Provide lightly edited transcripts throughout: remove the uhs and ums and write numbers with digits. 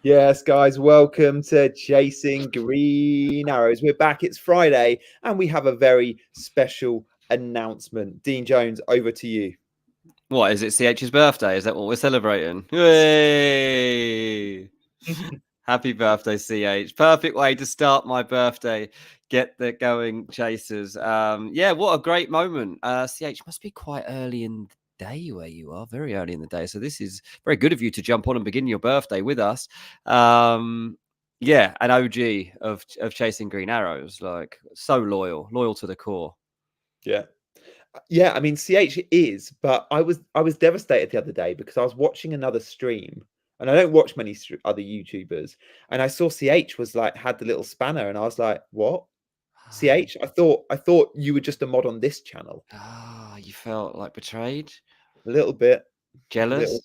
Yes, guys, welcome to Chasing Green Arrows. We're back. It's Friday, and we have a very special announcement. Dean Jones, over to you. What is it? CH's birthday? Is that what we're celebrating? Yay! Happy birthday, CH. Perfect way to start my birthday. Get the going, chasers. Yeah, what a great moment. CH must be quite early in the day where you are, very early in the day. So this is very good of you to jump on and begin your birthday with us. Yeah, an OG of chasing green arrows, like so loyal to the core. Yeah, I mean CH is, but I was devastated the other day because I was watching another stream, and I don't watch many other YouTubers, and I saw CH was like had the little spanner, and I was like, "What? CH? I thought you were just a mod on this channel." Ah, you felt like betrayed, A little bit, jealous.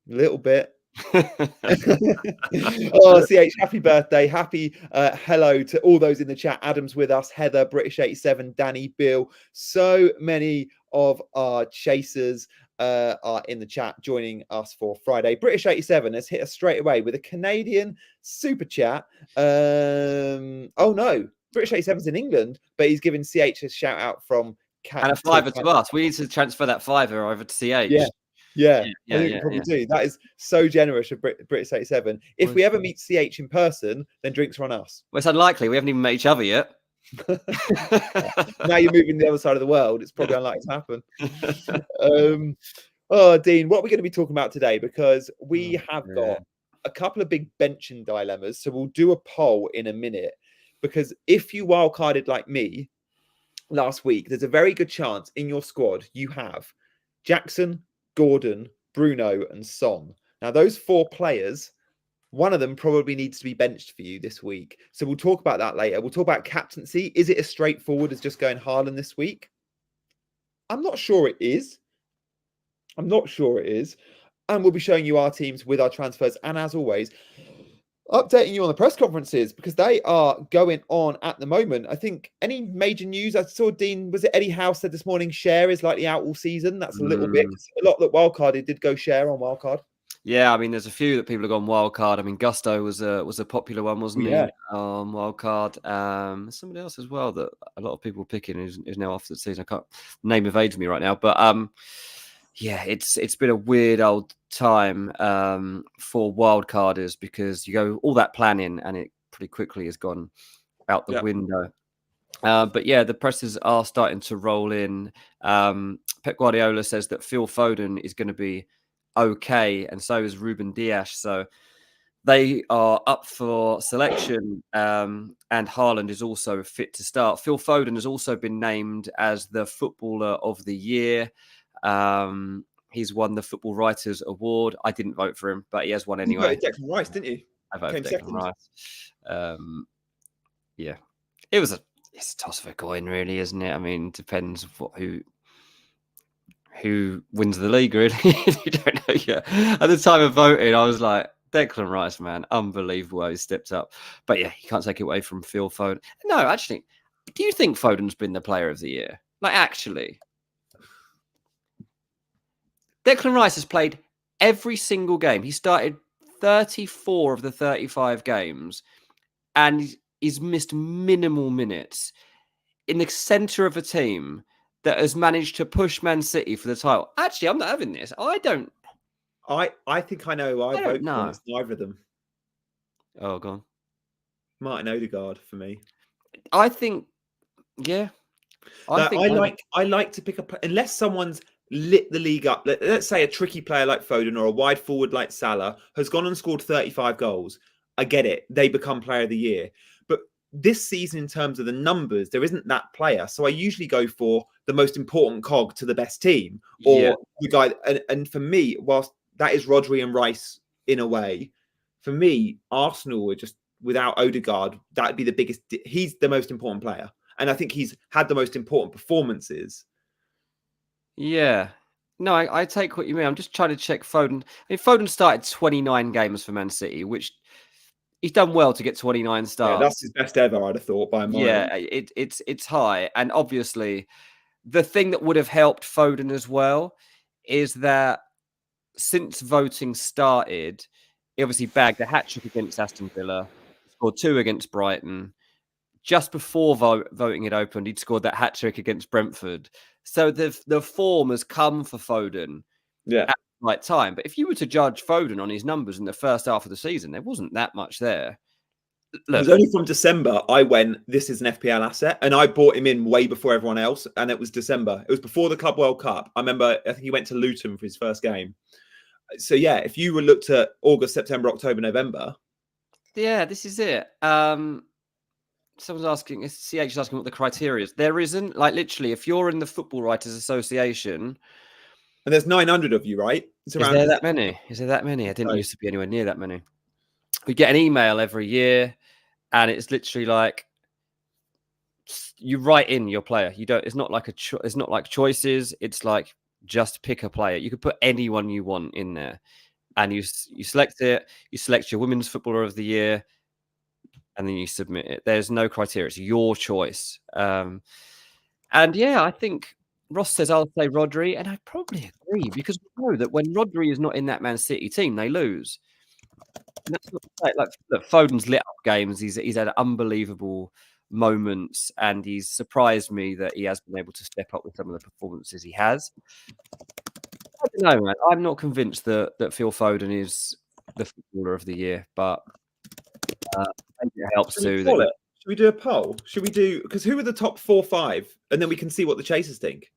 little bit. Oh, CH, happy birthday. Happy hello to all those in the chat. Adam's with us, Heather, British 87, Danny, Bill. So many of our chasers are in the chat joining us for Friday. British 87 has hit us straight away with a Canadian super chat. Oh no, British 87's in England, but he's giving CH a shout out from And a fiver to us. We need to transfer that fiver over to CH. Yeah, I think we probably do. That is so generous of British 87. If we ever meet CH in person, then drinks are on us. Well, it's unlikely. We haven't even met each other yet. Now you're moving the other side of the world. It's probably unlikely to happen. Oh, Dean, what are we going to be talking about today? Because we have got a couple of big benching dilemmas. So we'll do a poll in a minute. Because if you wildcarded like me last week, there's a very good chance in your squad you have Jackson, Gordon, Bruno, and Son. Now, those four players, one of them probably needs to be benched for you this week. So we'll talk about that later. We'll talk about captaincy. Is it as straightforward as just going Haaland this week? I'm not sure it is. And we'll be showing you our teams with our transfers. And as always, updating you on the press conferences because they are going on at the moment. I think any major news I saw, Dean, was it Eddie Howe said this morning, Share is likely out all season. That's a little bit. A lot that wildcarded did go Share on wildcard. Yeah, I mean, there's a few that people have gone wildcard. I mean, Gusto was a popular one, wasn't he? Wildcard. Somebody else as well that a lot of people are picking is now off the season. I can't name evades me right now, but yeah, it's been a weird old time for wildcarders because you go all that planning and it pretty quickly has gone out the window. But yeah, the presses are starting to roll in. Pep Guardiola says that Phil Foden is going to be okay, and so is Ruben Dias. So they are up for selection, and Haaland is also fit to start. Phil Foden has also been named as the Footballer of the Year. He's won the Football Writers Award. I didn't vote for him, but he has won anyway. You voted Declan Rice, didn't you? I voted Declan Rice. Yeah, it's a toss of a coin, really, isn't it? I mean, depends who wins the league, really. You don't know yet. At the time of voting, I was like, Declan Rice, man, unbelievable how he stepped up. But yeah, you can't take it away from Phil Foden. No, actually, do you think Foden's been the Player of the Year? Like, actually, Declan Rice has played every single game. He started 34 of the 35 games, and he's missed minimal minutes in the centre of a team that has managed to push Man City for the title. Actually, I'm not having this. I don't. I think I know. I vote for it's neither of them. Oh, go on. Martin Odegaard for me. I think, yeah. I like to pick up unless someone's lit the league up. Let's say a tricky player like Foden or a wide forward like Salah has gone and scored 35 goals. I get it. They become Player of the Year. But this season, in terms of the numbers, there isn't that player. So I usually go for the most important cog to the best team or the guy. And for me, whilst that is Rodri and Rice in a way, for me, Arsenal are just without Odegaard, that would be the biggest. He's the most important player. And I think he's had the most important performances. Yeah. No, I take what you mean. I'm just trying to check Foden. I mean, Foden started 29 games for Man City, which he's done well to get 29 starts. Yeah, that's his best ever, I'd have thought, by a mile. Yeah, it's high. And obviously, the thing that would have helped Foden as well is that since voting started, he obviously bagged a hat-trick against Aston Villa, scored 2 against Brighton. Just before voting it opened, he'd scored that hat-trick against Brentford. So the form has come for Foden at the right time. But if you were to judge Foden on his numbers in the first half of the season, there wasn't that much there. Look, it was only from December I went, this is an FPL asset. And I bought him in way before everyone else. And it was December. It was before the Club World Cup. I remember, I think he went to Luton for his first game. So, yeah, if you were looked at August, September, October, November. Yeah, this is it. Someone's asking, CH is asking what the criteria is. There isn't. Like, literally, if you're in the Football Writers Association... And there's 900 of you, right? Is there that many? Is there that many? I didn't used to be anywhere near that many. We get an email every year, and it's literally like you write in your player. You don't. It's not like it's not like choices. It's like just pick a player. You could put anyone you want in there, and you select it. You select your Women's Footballer of the Year, and then you submit it. There's no criteria. It's your choice. And yeah, I think Ross says I'll say Rodri, and I probably agree because we know that when Rodri is not in that Man City team, they lose. And that's not like look, Foden's lit up games. He's had unbelievable moments, and he's surprised me that he has been able to step up with some of the performances he has. I don't know, man. I'm not convinced that Phil Foden is the Footballer of the Year, but maybe it helps too. Should we do a poll? Should we do, because who are the top 4 or 5, and then we can see what the chasers think.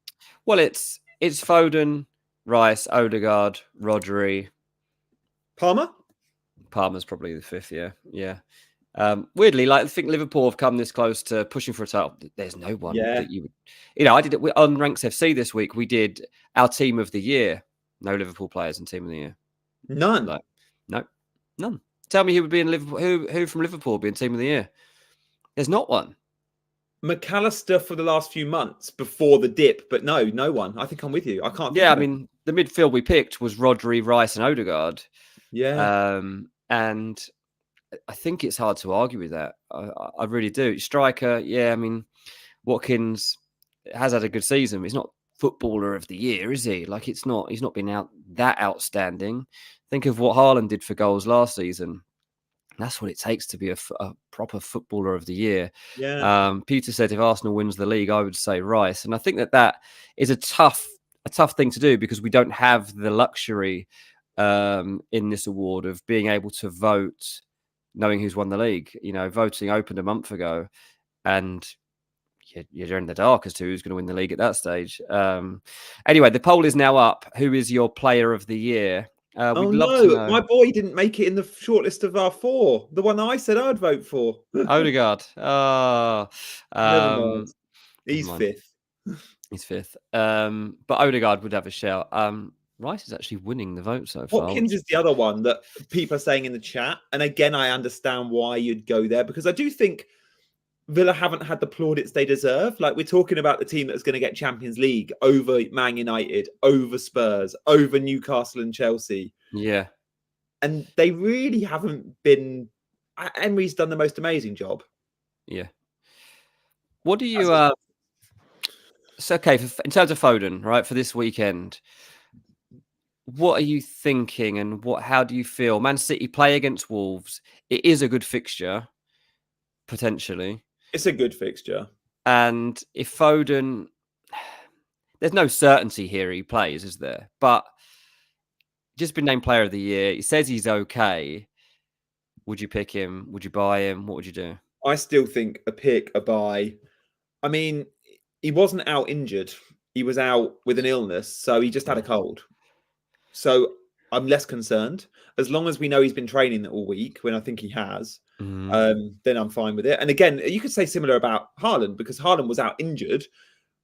Well, it's Foden, Rice, Odegaard, Rodri, Palmer's probably the 5th. Yeah. Weirdly, like I think Liverpool have come this close to pushing for a title. There's no one that you would, I did it on Ranks FC this week. We did our team of the year. No Liverpool players in team of the year. None. None. Tell me who would be in Liverpool. Who from Liverpool would be in team of the year? There's not one. McAllister for the last few months before the dip, but no one. I think I'm with you. I can't. Yeah, I mean the midfield we picked was Rodri, Rice, and Odegaard. Yeah. And I think it's hard to argue with that. I really do. Striker, yeah. I mean, Watkins has had a good season. He's not Footballer of the Year, is he? Like, he's not been that outstanding. Think of what Haaland did for goals last season. That's what it takes to be a proper Footballer of the Year. Yeah. Peter said if Arsenal wins the league, I would say Rice, and I think that is a tough thing to do because we don't have the luxury in this award of being able to vote knowing who's won the league. Voting opened a month ago, and you're in the dark as to who's going to win the league at that stage. Anyway, the poll is now up. Who is your player of the year? We'd love to know. My boy didn't make it in the shortlist of our 4. The one that I said I'd vote for. Odegaard. Never mind. He's 5th. He's 5th. But Odegaard would have a shout. Rice is actually winning the vote so far. Watkins is the other one that people are saying in the chat. And again, I understand why you'd go there because I do think Villa haven't had the plaudits they deserve. Like, we're talking about the team that's going to get Champions League over Man United, over Spurs, over Newcastle and Chelsea. Yeah. And they really haven't been... Emery's done the most amazing job. Yeah. What do you... So, okay, in terms of Foden, right, for this weekend, what are you thinking and how do you feel? Man City play against Wolves. It is a good fixture, potentially. It's a good fixture. And if Foden... There's no certainty here he plays, is there? But just been named Player of the Year. He says he's okay. Would you pick him? Would you buy him? What would you do? I still think a pick, a buy. I mean, he wasn't out injured. He was out with an illness. So he just had a cold. So I'm less concerned. As long as we know he's been training all week, when I think he has, then I'm fine with it. And again, you could say similar about Haaland, because Haaland was out injured.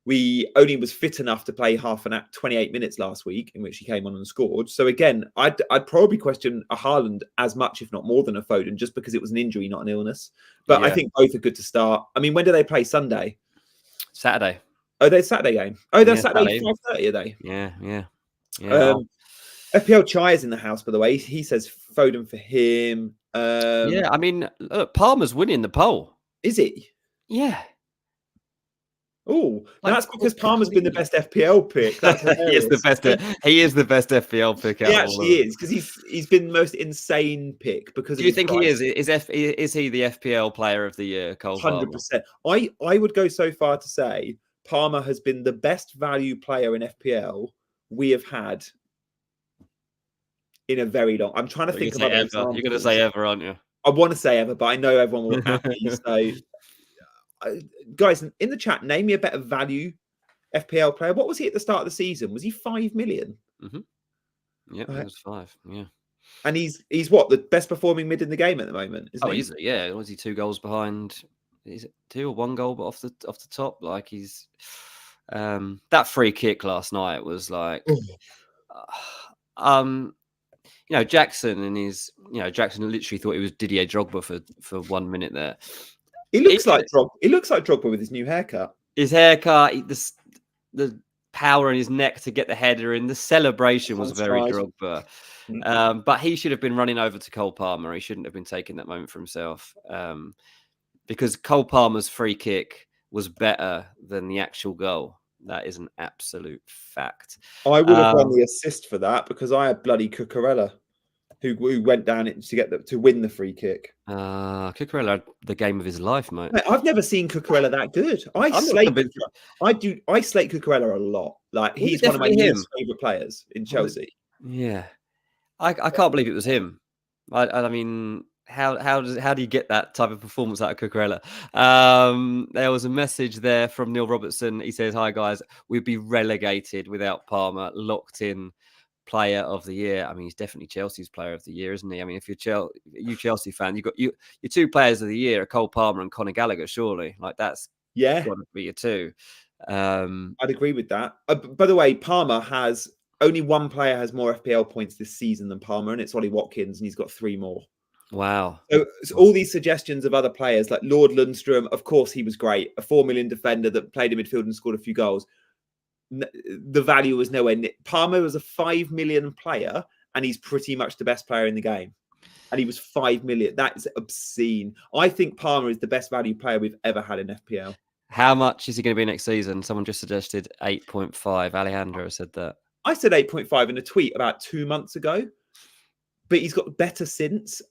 We only was fit enough to play 28 minutes last week, in which he came on and scored. So again, I'd probably question a Haaland as much, if not more than a Foden, just because it was an injury, not an illness. But I think both are good to start. I mean, when do they play? Sunday? Saturday. Oh, they're Saturday game. Oh, they're Saturday 5:30, are they? Yeah. FPL Chai is in the house, by the way. He says Foden for him. I mean, look, Palmer's winning the poll. Is he? Yeah. Oh, Like, that's because Palmer's been the best FPL pick. That's hilarious. He is the best. He is the best FPL pick. He actually is, because he's been the most insane pick because Do of you his think price. he is? Is he the FPL player of the year, Cole Palmer? 100%. I would go so far to say Palmer has been the best value player in FPL we have had in a very long. I'm trying to think of other examples. You're going to say ever, aren't you? I want to say ever, but I know everyone will at me. So, guys, in the chat, name me a better value FPL player. What was he at the start of the season? Was he 5 million? Yeah, Right. He was 5. Yeah, and he's what, the best performing mid in the game at the moment? Isn't he? Easily. Yeah, was he 2 goals behind? Is it 2 or 1 goal, but off the top? Like, he's that free kick last night was like, Jackson and his, Jackson literally thought he was Didier Drogba for 1 minute there. He looks like Drogba with his new haircut. His haircut, the power in his neck to get the header in. The celebration was very Drogba. But he should have been running over to Cole Palmer. He shouldn't have been taking that moment for himself. Because Cole Palmer's free kick was better than the actual goal. That is an absolute fact. I would have won the assist for that because I had bloody Cucurella, who went down to win the free kick. Cucurella had the game of his life, mate. I've never seen Cucurella that good. I slate Cucurella a lot. Like, he's one of my least favorite players in Chelsea. Yeah, I can't believe it was him. I mean, how do you get that type of performance out of Cucurella? There was a message there from Neil Robertson. He says, "Hi guys, we'd be relegated without Palmer. Locked in player of the year." I mean, he's definitely Chelsea's player of the year, isn't he? I mean, if you're Chelsea fan, you've got your 2 players of the year are Cole Palmer and Conor Gallagher. Surely, like, that's got to be your 2. I'd agree with that. By the way, Palmer has only 1 player has more FPL points this season than Palmer, and it's Ollie Watkins, and he's got 3 more. Wow. So all these suggestions of other players like Lord Lundstrom, of course, he was great. A 4 million defender that played in midfield and scored a few goals. The value was nowhere near. Palmer was a 5 million player, and he's pretty much the best player in the game. And he was 5 million. That is obscene. I think Palmer is the best value player we've ever had in FPL. How much is he going to be next season? Someone just suggested 8.5. Alejandro said that. I said 8.5 in a tweet about 2 months ago, but he's got better since.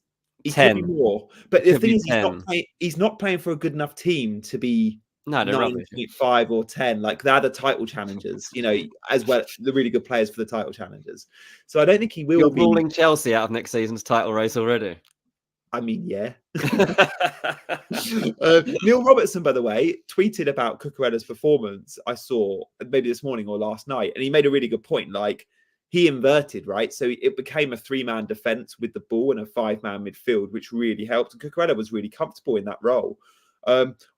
He 10. could be more. But the thing is, he's not playing for a good enough team to be 9.5 or 10. Like, they're the title challengers, as well, the really good players for the title challengers. So I don't think he will. You're ruling Chelsea out of next season's title race already. I mean, yeah. Neil Robertson, by the way, tweeted about Cucurella's performance. I saw maybe this morning or last night, and he made a really good point. Like, he inverted, right? So it became a 3-man defense with the ball and a 5-man midfield, which really helped. And Cucurella was really comfortable in that role.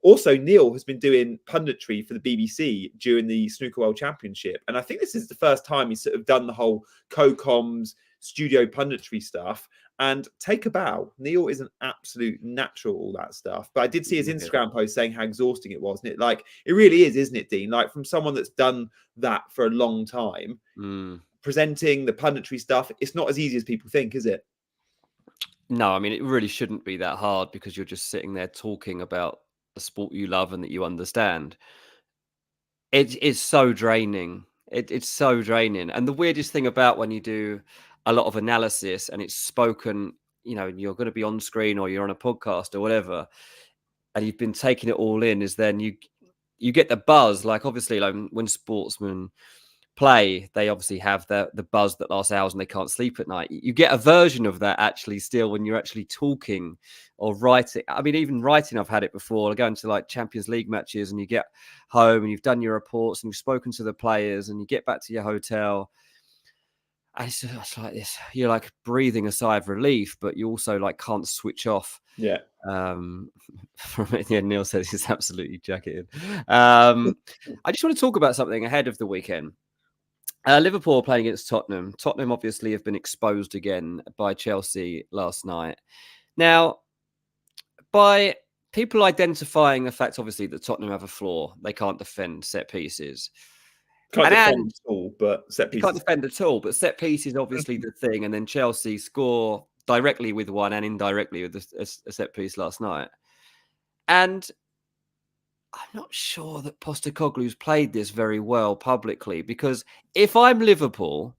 Also, Neil has been doing punditry for the BBC during the Snooker World Championship. And I think this is the first time he's sort of done the whole co-coms studio punditry stuff. And take a bow. Neil is an absolute natural, all that stuff. But I did see his Instagram post saying how exhausting it was. And it, like, it really is, isn't it, Dean? Like, from someone that's done that for a long time, presenting the punditry stuff, it's not as easy as people think, is it? No, I mean, it really shouldn't be that hard because you're just sitting there talking about the sport you love and that you understand. It's so draining. It's so draining. And the weirdest thing about when you do a lot of analysis and it's spoken, you're going to be on screen or you're on a podcast or whatever, and you've been taking it all in, is then you get the buzz. Like, obviously, like, when sportsmen play, they obviously have the buzz that lasts hours and they can't sleep at night. You get a version of that actually still when you're actually talking or writing. I mean, even writing, I've had it before. I go into like Champions League matches and you get home and you've done your reports and you've spoken to the players and you get back to your hotel. And it's like this. You're like breathing a sigh of relief, but you also like can't switch off. Yeah. Neil says he's absolutely jacketed. I just want to talk about something ahead of the weekend. Liverpool playing against Tottenham. Tottenham obviously have been exposed again by Chelsea last night. Now, by people identifying the fact, obviously, that Tottenham have a flaw, they can't defend set pieces. Can't defend at all, but set pieces. Can't defend at all, but set piece is obviously the thing. And then Chelsea score directly with one and indirectly with a set piece last night. And I'm not sure that Postecoglou's played this very well publicly, because if I'm Liverpool,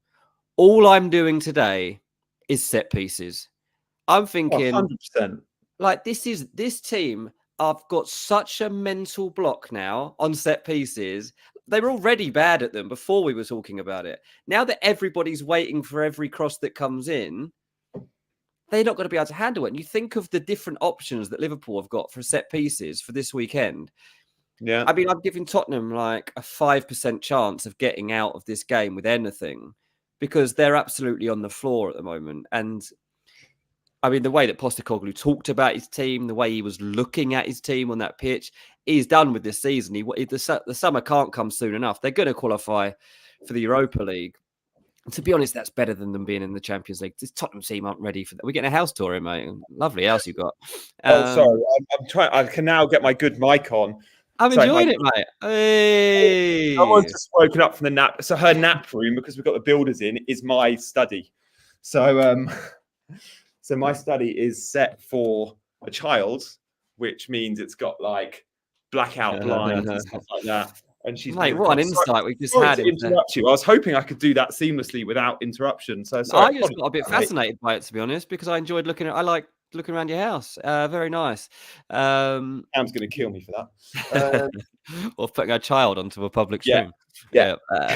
all I'm doing today is set pieces. I'm thinking, 100%. like, this team, I've got such a mental block now on set pieces. They were already bad at them before we were talking about it. Now that everybody's waiting for every cross that comes in, they're not going to be able to handle it. And you think of the different options that Liverpool have got for set pieces for this weekend. Yeah. I mean, I'm giving Tottenham like a 5% chance of getting out of this game with anything, because they're absolutely on the floor at the moment. And I mean, the way that Postecoglou talked about his team, the way he was looking at his team on that pitch, he's done with this season. The summer can't come soon enough. They're going to qualify for the Europa League. And to be honest, that's better than them being in the Champions League. This Tottenham team aren't ready for that. We're getting a house tour in, mate. Lovely house you got. Sorry. I'm trying. I can now get my good mic on. I'm enjoying it, mate. Hey. Someone's just woken up from the nap. So her nap room, because we've got the builders in, is my study. So so my study is set for a child, which means it's got like blackout blinds and stuff like that. And she's mate, what an insight we've just had. To interrupt you. I was hoping I could do that seamlessly without interruption. So sorry, I just got a bit fascinated by it, to be honest, because I enjoyed looking at. I like looking around your house. Very nice. Sam's going to kill me for that. Or putting a child onto a public stream. Yeah. I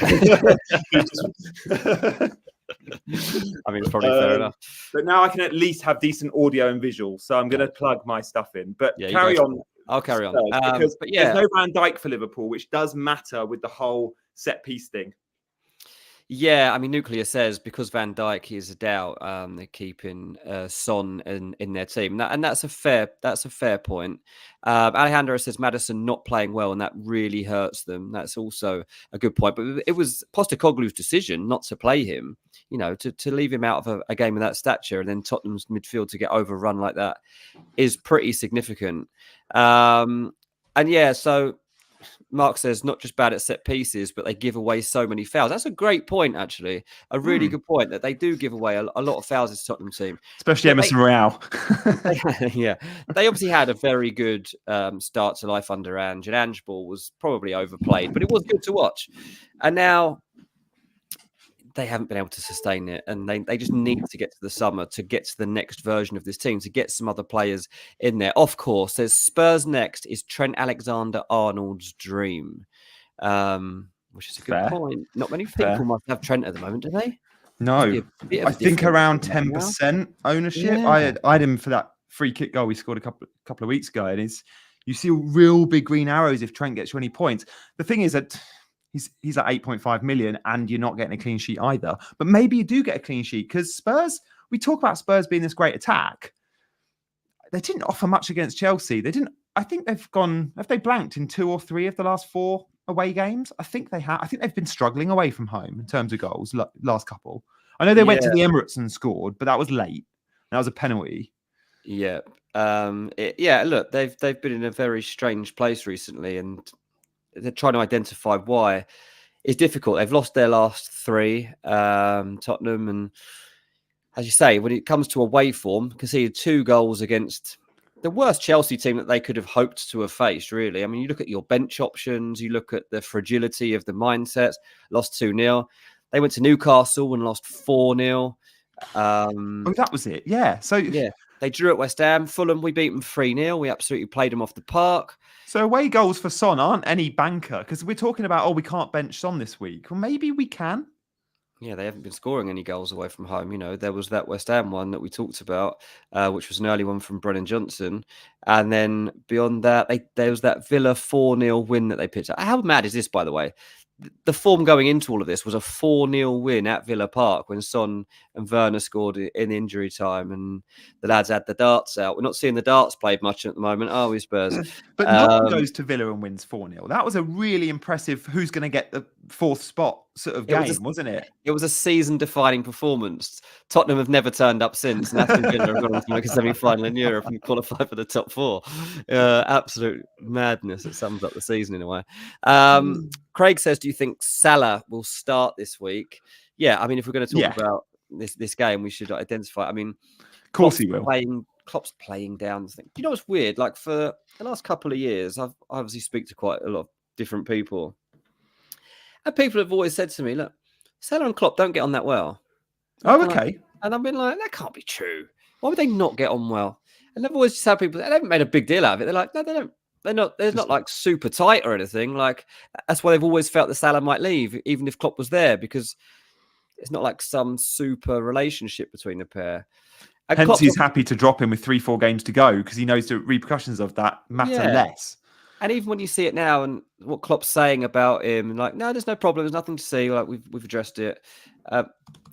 mean, it's probably fair enough. But now I can at least have decent audio and visual. So I'm going to plug my stuff in. But carry on. I'll carry on. Because there's no Van Dijk for Liverpool, which does matter with the whole set piece thing. Yeah, I mean, Nuclear says because Van Dijk is a doubt, they're keeping Son in their team, and that's a fair point. Alejandro says Maddison not playing well, and that really hurts them. That's also a good point. But it was Postecoglou's decision not to play him. You know, to leave him out of a game of that stature, and then Tottenham's midfield to get overrun like that is pretty significant. And yeah, so. Mark says not just bad at set pieces, but they give away so many fouls. That's a great point, actually. A really good point, that they do give away a lot of fouls as Tottenham team. Especially Emerson Royale. Yeah. They obviously had a very good start to life under Ange, and Ange ball was probably overplayed, but it was good to watch. And now they haven't been able to sustain it, and they just need to get to the summer to get to the next version of this team, to get some other players in there. Of course, there's Spurs next is Trent Alexander-Arnold's dream, which is a good point. Not many people must have Trent at the moment, do they? No, I think around 10% ownership. Yeah. I had him for that free kick goal we scored a couple of weeks ago, and you see real big green arrows if Trent gets you any points. The thing is that he's at 8.5 million, and you're not getting a clean sheet either. But maybe you do get a clean sheet, because Spurs, we talk about Spurs being this great attack. They didn't offer much against Chelsea. I think have they blanked in 2 or 3 of the last 4 away games? I think they have. I think they've been struggling away from home in terms of goals, last couple. I know they went to the Emirates and scored, but that was late. That was a penalty. Yeah. Look, they've been in a very strange place recently, and they're trying to identify why. It's difficult. They've lost their last 3, Tottenham, and as you say, when it comes to away form, conceded 2 goals against the worst Chelsea team that they could have hoped to have faced, really. I mean, you look at your bench options, you look at the fragility of the mindsets, lost 2-0. They went to Newcastle and lost 4-0. That was it. Yeah. So yeah, they drew at West Ham. Fulham, we beat them 3-0. We absolutely played them off the park. So away goals for Son aren't any banker, because we're talking about, we can't bench Son this week. Well, maybe we can. Yeah, they haven't been scoring any goals away from home. You know, there was that West Ham one that we talked about, which was an early one from Brennan Johnson. And then beyond that, there was that Villa 4-0 win that they picked up. How mad is this, by the way? The form going into all of this was a 4-0 win at Villa Park when Son and Werner scored in injury time, and the lads had the darts out. We're not seeing the darts played much at the moment, are we, Spurs? But no one goes to Villa and wins 4-0. That was a really impressive who's going to get the 4th spot sort of game, wasn't it? It was a season-defining performance. Tottenham have never turned up since, and Aston Villa have gone to make a semi-final in Europe and qualify for the top 4. Absolute madness. It sums up the season in a way. Craig says, do you think Salah will start this week? Yeah, I mean, if we're going to talk about this game, we should identify. I mean, of course he will. Klopp's playing down. Do you know what's weird? Like for the last couple of years, I obviously speak to quite a lot of different people. And people have always said to me, look, Salah and Klopp don't get on that well. Oh, okay. And I've been like, that can't be true. Why would they not get on well? And I've always just had people, they haven't made a big deal out of it. They're like, no, they don't. They're not, they're not like super tight or anything. Like, that's why they've always felt that Salah might leave, even if Klopp was there, because it's not like some super relationship between the pair. And Hence, Klopp's he's happy to drop him with 3-4 games to go because he knows the repercussions of that matter less. And even when you see it now and what Klopp's saying about him, like, no, there's no problem. There's nothing to see. Like, we've addressed it. I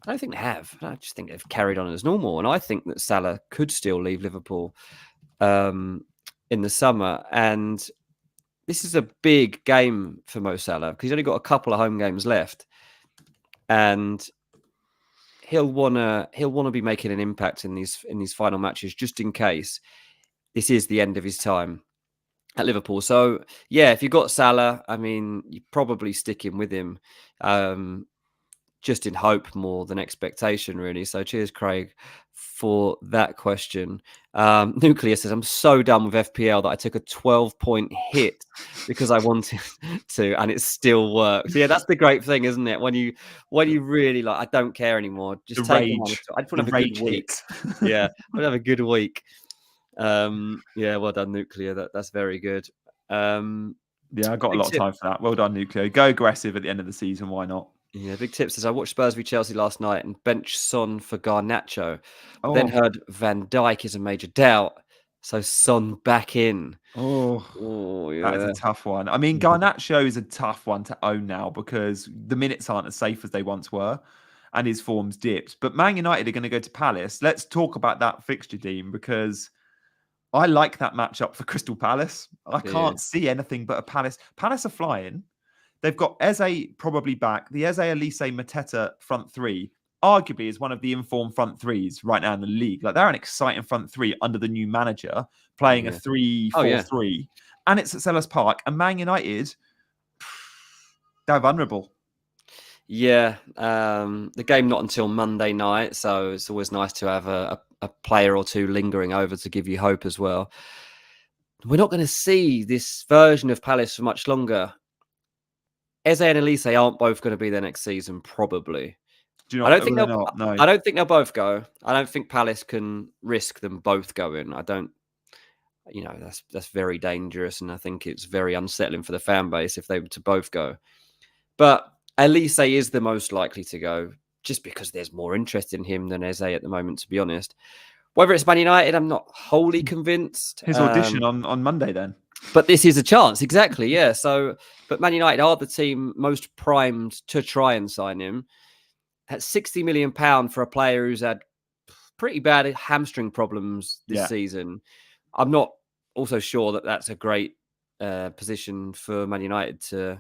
don't think they have. I just think they've carried on as normal. And I think that Salah could still leave Liverpool in the summer. And this is a big game for Mo Salah because he's only got a couple of home games left. And he'll wanna be making an impact in these final matches just in case this is the end of his time at Liverpool. So yeah, if you've got Salah, I mean, you're probably sticking with him just in hope more than expectation, really. So cheers, Craig, for that question. Nuclear says, I'm so done with FPL that I took a 12-point hit because I wanted to, and it still works. Yeah, that's the great thing, isn't it? When you really like, I don't care anymore. Just the take rage. I just want to have a good week. Yeah, I want to have a good week. Yeah, well done, Nuclear. That's very good. Yeah, I got a lot of time for that. Well done, Nuclear. Go aggressive at the end of the season. Why not? Yeah, Big Tip says, I watched Spurs v Chelsea last night and bench Son for Garnacho. Then heard Van Dijk is a major doubt. So Son back in. Oh, yeah. That is a tough one. I mean, Garnacho is a tough one to own now because the minutes aren't as safe as they once were and his form's dipped. But Man United are going to go to Palace. Let's talk about that fixture, Dean, because I like that matchup for Crystal Palace. I can't see anything but a Palace. Palace are flying. They've got Eze probably back. The Eze, Elise, Mateta front three arguably is one of the informed front threes right now in the league. Like, they're an exciting front three under the new manager playing a 3-4-3. And it's at Selhurst Park. And Man United, they're vulnerable. Yeah. The game not until Monday night. So it's always nice to have a player or two lingering over to give you hope as well. We're not going to see this version of Palace for much longer. Eze and Elise aren't both going to be there next season, probably. I don't think they'll both go. I don't think Palace can risk them both going. I don't. That's very dangerous, and I think it's very unsettling for the fan base if they were to both go. But Elise is the most likely to go, just because there's more interest in him than Eze at the moment, to be honest. Whether it's Man United, I'm not wholly convinced. His audition on Monday, then. But this is a chance, exactly, yeah. So, but Man United are the team most primed to try and sign him. At £60 million for a player who's had pretty bad hamstring problems this season, I'm not also sure that that's a great position for Man United to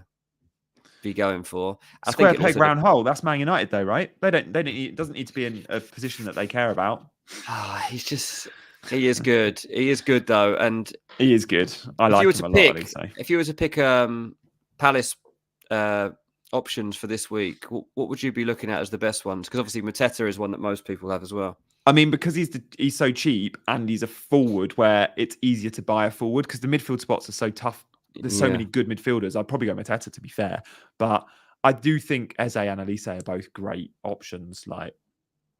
be going for. Square peg, round hole. That's Man United, though, right? They don't. It doesn't need to be in a position that they care about. He is good. He is good, though, and he is good. I like him a lot. If you were to pick Palace options for this week, what would you be looking at as the best ones? Because obviously Mateta is one that most people have as well. I mean, because he's so cheap and he's a forward where it's easier to buy a forward because the midfield spots are so tough. There's so many good midfielders. I'd probably go Mateta, to be fair. But I do think Eze and Elise are both great options like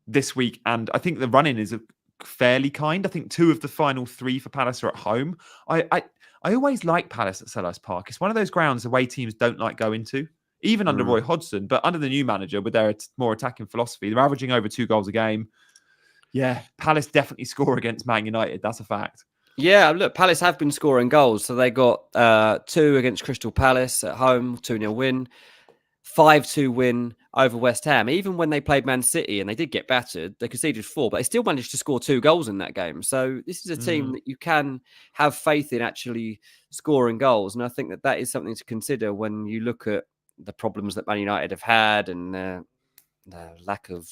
this week. And I think the run-in is fairly kind. I think 2 of the final 3 for Palace are at home. I always like Palace at Selhurst Park. It's one of those grounds away teams don't like going to, even under Roy Hodgson. But under the new manager, with their more attacking philosophy, they're averaging over 2 goals a game. Yeah, Palace definitely score against Man United. That's a fact. Yeah, look, Palace have been scoring goals. So they got 2 against Crystal Palace at home, 2-0 win. 5-2 win over West Ham. Even when they played Man City and they did get battered, they conceded 4, but they still managed to score 2 goals in that game. So this is a team that you can have faith in actually scoring goals. And I think that is something to consider when you look at the problems that Man United have had and the lack of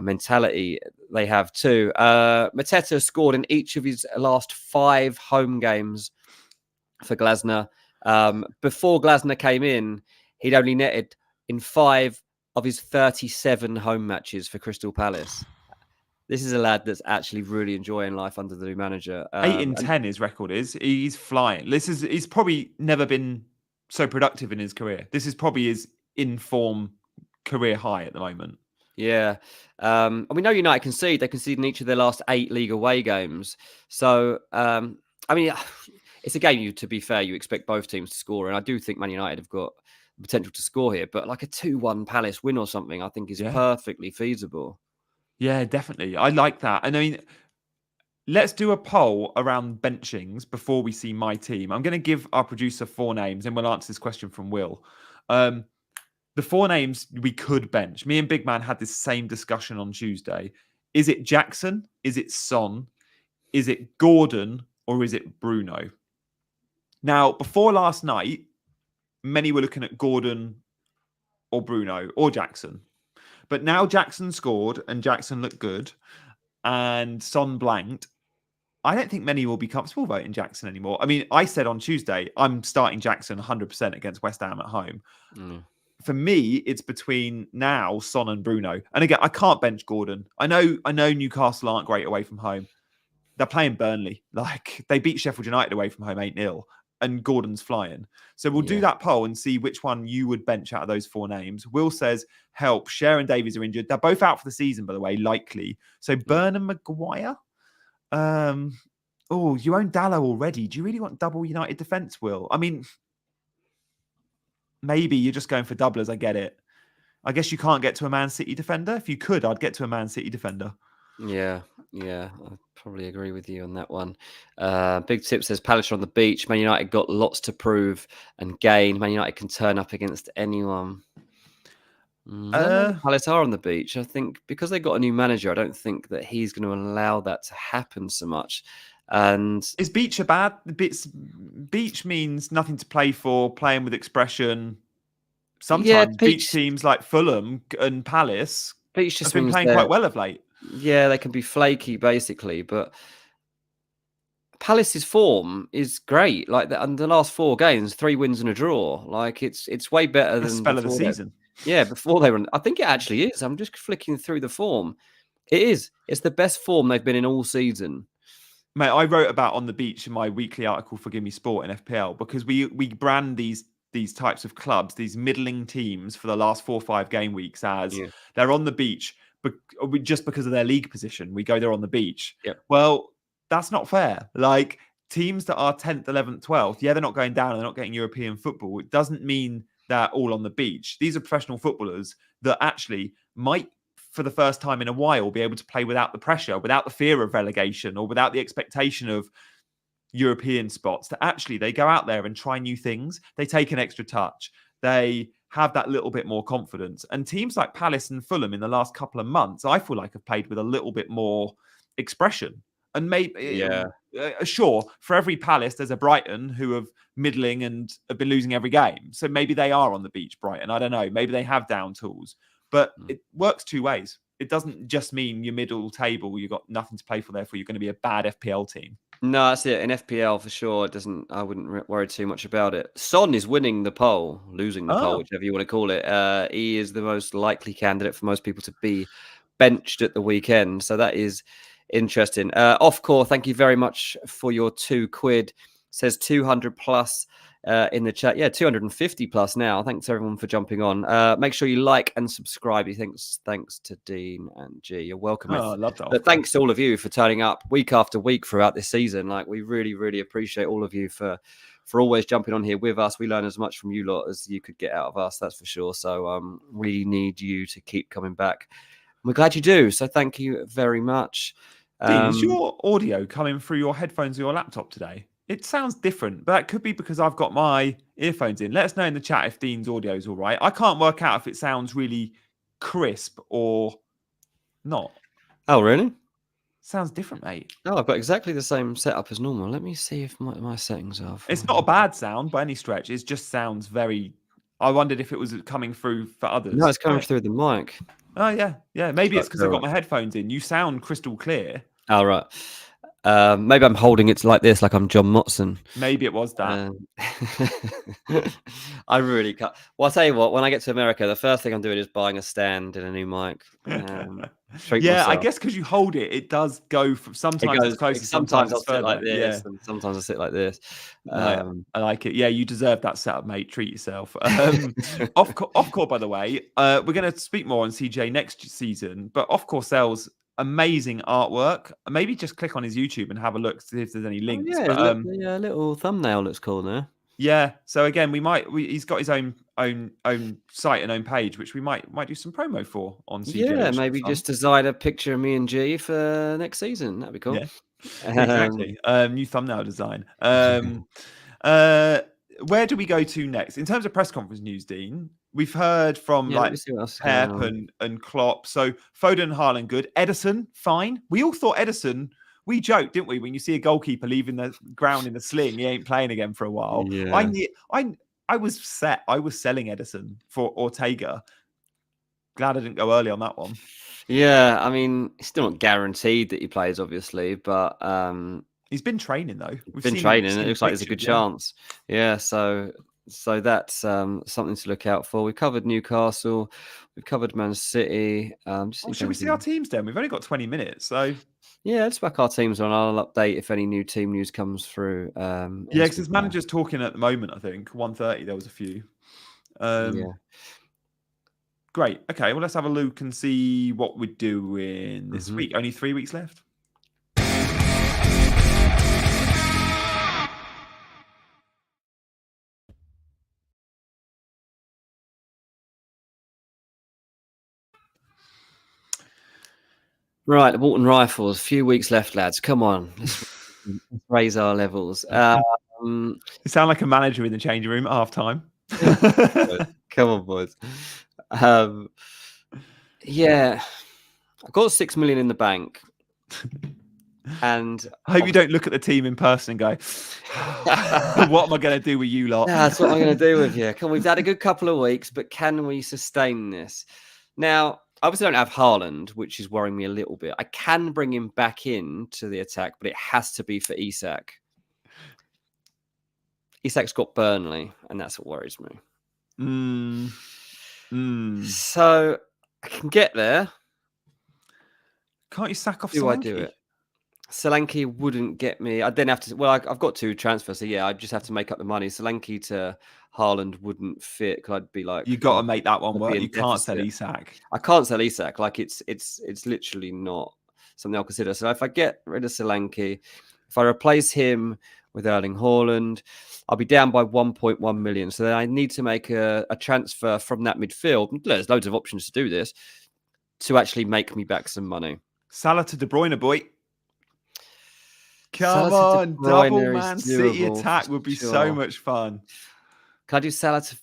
mentality they have too. Mateta scored in each of his last 5 home games for Glasner. Before Glasner came in, he'd only netted in 5 of his 37 home matches for Crystal Palace. this is a lad that's actually really enjoying life under the new manager. 8 in 10 his record is. He's flying. He's probably never been so productive in his career. This is probably his in-form career high at the moment. Yeah. And we know United concede. They conceded in each of their last 8 league away games. So, I mean, it's a game, to be fair, you expect both teams to score. And I do think Man United have got the potential to score here. But like a 2-1 Palace win or something, I think is perfectly feasible. Yeah, definitely. I like that. And I mean, let's do a poll around benchings before we see my team. I'm going to give our producer 4 names and we'll answer this question from Will. The 4 names we could bench. Me and Big Man had this same discussion on Tuesday. Is it Jackson? Is it Son? Is it Gordon? Or is it Bruno? Now, before last night, many were looking at Gordon or Bruno or Jackson. But now Jackson scored and Jackson looked good and Son blanked. I don't think many will be comfortable voting Jackson anymore. I mean, I said on Tuesday, I'm starting Jackson 100% against West Ham at home. For me, it's between now Son and Bruno. And again, I can't bench Gordon. I know Newcastle aren't great away from home. They're playing Burnley. Like, they beat Sheffield United away from home 8-0. And Gordon's flying. So we'll do that poll and see which one you would bench out of those 4 names. Will says, help. Cher and Davies are injured. They're both out for the season, by the way, likely. So Burn and Maguire. You own Dallo already. Do you really want double United defence, Will? I mean, maybe you're just going for doublers. I get it. I guess you can't get to a Man City defender. If you could, I'd get to a Man City defender. Yeah, I probably agree with you on that one. Big Tip says Palace are on the beach. Man United got lots to prove and gain. Man United can turn up against anyone. Palace are on the beach. I think because they got a new manager, I don't think that he's going to allow that to happen so much. And is beach a bad? Beach means nothing to play for, playing with expression. Sometimes beach teams like Fulham and Palace have been playing quite well of late. Yeah, they can be flaky, basically, but Palace's form is great. Like the last 4 games, 3 wins and a draw. Like it's way better than spell of the season. Before they were. I think it actually is. I'm just flicking through the form. It is. It's the best form they've been in all season. Mate, I wrote about on the beach in my weekly article for Gimme Sport in FPL because we brand these types of clubs, these middling teams for the last 4 or 5 game weeks as they're on the beach. But just because of their league position, we go there on the beach. Yep. Well, that's not fair. Like teams that are 10th, 11th, 12th, they're not going down and they're not getting European football. It doesn't mean they're all on the beach. These are professional footballers that actually might, for the first time in a while, be able to play without the pressure, without the fear of relegation or without the expectation of European spots. That actually they go out there and try new things. They take an extra touch. They have that little bit more confidence. And teams like Palace and Fulham in the last couple of months, I feel like have played with a little bit more expression. And maybe, sure, for every Palace, there's a Brighton who have middling and have been losing every game. So maybe they are on the beach, Brighton. I don't know. Maybe they have down tools. But it works 2 ways. It doesn't just mean you're middle table, you've got nothing to play for, therefore you're going to be a bad FPL team. No, that's it. In FPL, for sure, it doesn't. I wouldn't worry too much about it. Son is winning the poll, losing the poll, whichever you want to call it. He is the most likely candidate for most people to be benched at the weekend. So that is interesting. Offcore, thank you very much for your £2. Says 200 plus in the chat. Yeah, 250 plus now. Thanks everyone for jumping on. Make sure you like and subscribe. Thanks to Dean and G. You're welcome. I love that. But thanks to all of you for turning up week after week throughout this season. Like we really, really appreciate all of you for always jumping on here with us. We learn as much from you lot as you could get out of us. That's for sure. So we need you to keep coming back. We're glad you do. So thank you very much. Dean, is your audio coming through your headphones or your laptop today? It sounds different, but that could be because I've got my earphones in. Let us know in the chat if Dean's audio is all right. I can't work out if it sounds really crisp or not. Oh, really? Sounds different, mate. No, I've got exactly the same setup as normal. Let me see if my settings are. It's not a bad sound by any stretch. It just sounds very... I wondered if it was coming through for others. No, it's coming through the mic. Oh, yeah. Yeah, maybe it's because I've got my headphones in. You sound crystal clear. Oh, right. Maybe I'm holding it like this, like I'm John Motson. Maybe it was that. I really can't. Well, I'll tell you what. When I get to America, the first thing I'm doing is buying a stand and a new mic. Yeah, I guess because you hold it, it does go from sometimes it's closer, sometimes it's further. Like this, yeah, and sometimes I sit like this. I like it. Yeah, you deserve that setup, mate. Treat yourself. Off court, by the way, we're going to speak more on CJ next season, but off court sells amazing artwork. Maybe just click on his YouTube and have a look, see if there's any links. Oh, yeah, but, little thumbnail looks cool there. Yeah. So again, he's got his own site and own page, which we might do some promo for on CJ. Yeah, maybe just design a picture of me and G for next season. That'd be cool. Yeah, exactly. New thumbnail design. Where do we go to next in terms of press conference news, Dean? We've heard from Pep and Klopp. So Foden and Haaland good. Ederson fine. We all thought Ederson. We joked, didn't we? When you see a goalkeeper leaving the ground in a sling, he ain't playing again for a while. Yeah. I was set. I was selling Ederson for Ortega. Glad I didn't go early on that one. Yeah, I mean, it's still not guaranteed that he plays, obviously, but he's been training though. It looks like there's a good chance. Yeah, so that's something to look out for. We covered Newcastle, we've covered Man City. Should we see our teams then? We've only got 20 minutes, so yeah, let's back our teams on. I'll update if any new team news comes through. Yeah, because there's managers talking at the moment. I think 1:30 there was a few. Yeah. Great. Okay, well, let's have a look and see what we're doing this week. Only 3 weeks left. Right, the Bolton Rifles. A few weeks left, lads. Come on, let's raise our levels. You sound like a manager in the changing room at half time. Come on, boys. Yeah, I've got 6 million in the bank, and I hope you don't look at the team in person and go, "What am I going to do with you lot?" That's what I'm going to do with you. We've had a good couple of weeks, but can we sustain this? Now, obviously, I don't have Haaland, which is worrying me a little bit. I can bring him back into the attack, but it has to be for Isak. Isak's got Burnley, and that's what worries me. So I can get there. Can't you sack off Solanke? Do I do it? Solanke wouldn't get me. I'd then have to. Well, I've got 2 transfers, so yeah, I'd just have to make up the money. Solanke to Haaland wouldn't fit because I'd be like, you got to make that one work. You can't sell Isak. I can't sell Isak. Like it's literally not something I'll consider. So if I get rid of Solanke, if I replace him with Erling Haaland, I'll be down by 1.1 million. So then I need to make a transfer from that midfield. There's loads of options to do this to actually make me back some money. Salah to De Bruyne, boy. Come on, double Man City attack would be so much fun. Can I do Salah to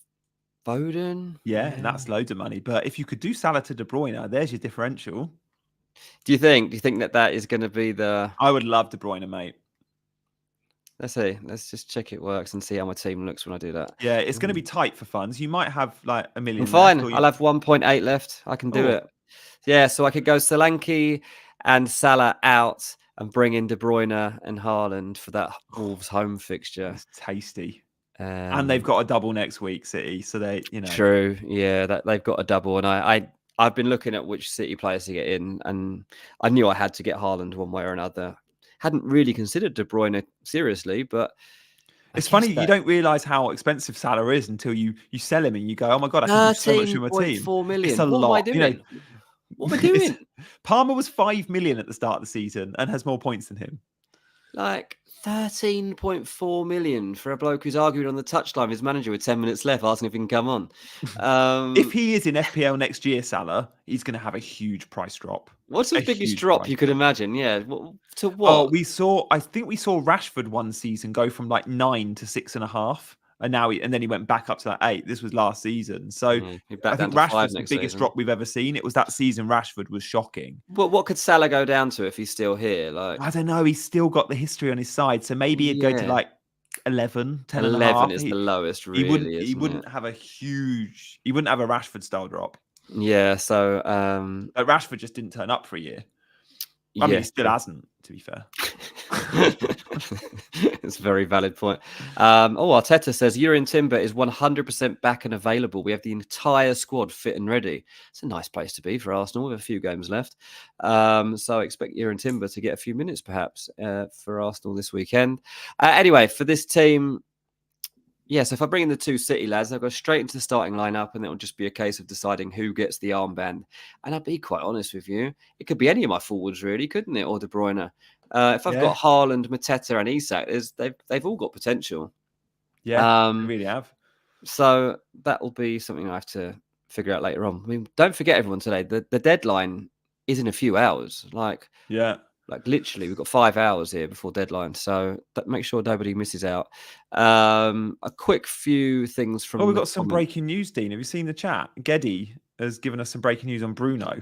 Foden? Yeah, that's loads of money. But if you could do Salah to De Bruyne, there's your differential. Do you think that is going to be the... I would love De Bruyne, mate. Let's see. Let's just check it works and see how my team looks when I do that. Yeah, it's going to be tight for funds. You might have like $1 million. I'm fine. I'll have 1.8 left. I can do it. Yeah, so I could go Solanke and Salah out and bring in De Bruyne and Haaland for that Wolves home fixture. It's tasty. And they've got a double next week, City. So they, True. Yeah, they've got a double. And I've been looking at which City players to get in, and I knew I had to get Haaland one way or another. Hadn't really considered De Bruyne seriously, but it's funny you don't realise how expensive Salah is until you sell him and you go, "Oh my god, I can do so much with my team." 4 million. It's a lot. What am I doing? What am I doing? Palmer was 5 million at the start of the season and has more points than him. Like 13.4 million for a bloke who's arguing on the touchline with his manager with 10 minutes left, asking if he can come on. If he is in FPL next year, Salah, he's going to have a huge price drop. What's the biggest drop you could imagine? Yeah, to what? Oh, I think we saw Rashford one season go from like 9 to 6.5. And then he went back up to that 8. This was last season. So I think Rashford's the biggest drop we've ever seen. It was that season Rashford was shocking. What could Salah go down to if he's still here? Like, I don't know. He's still got the history on his side. So maybe he'd go to like 11, 10 11 is the lowest, really. He wouldn't have a Rashford style drop. Yeah, so Rashford just didn't turn up for a year. I mean, he still hasn't, to be fair. It's a very valid point. Arteta says Jurrien Timber is 100% back and available. We have the entire squad fit and ready. It's a nice place to be for Arsenal with a few games left. So I expect Jurrien Timber to get a few minutes perhaps for Arsenal this weekend. Anyway, for this team, so if I bring in the two City lads, they'll go straight into the starting lineup and it'll just be a case of deciding who gets the armband. And I'll be quite honest with you, it could be any of my forwards really, couldn't it? Or De Bruyne. If I've got Haaland, Mateta and Isak, they've all got potential. Yeah, they really have. So that will be something I have to figure out later on. I mean, don't forget everyone today, the deadline is in a few hours. Like literally, we've got 5 hours here before deadline, so make sure nobody misses out. A quick few things from. We've got some breaking news, Dean. Have you seen the chat? Geddy has given us some breaking news on Bruno.